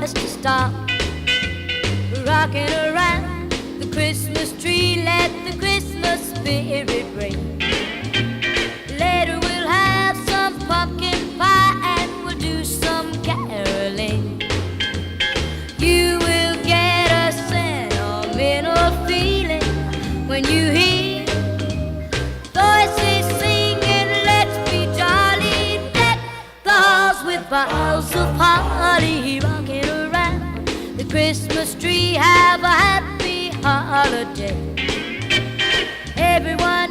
us to stop rocking around the Christmas tree. Let the Christmas spirit ring. Later we'll have some pumpkin pie and we'll do some caroling. You will get a sentimental feeling when you hear voices singing, let's be jolly. Deck the halls with boughs of holly, rocking around the Christmas tree. Have a happy holiday. Everyone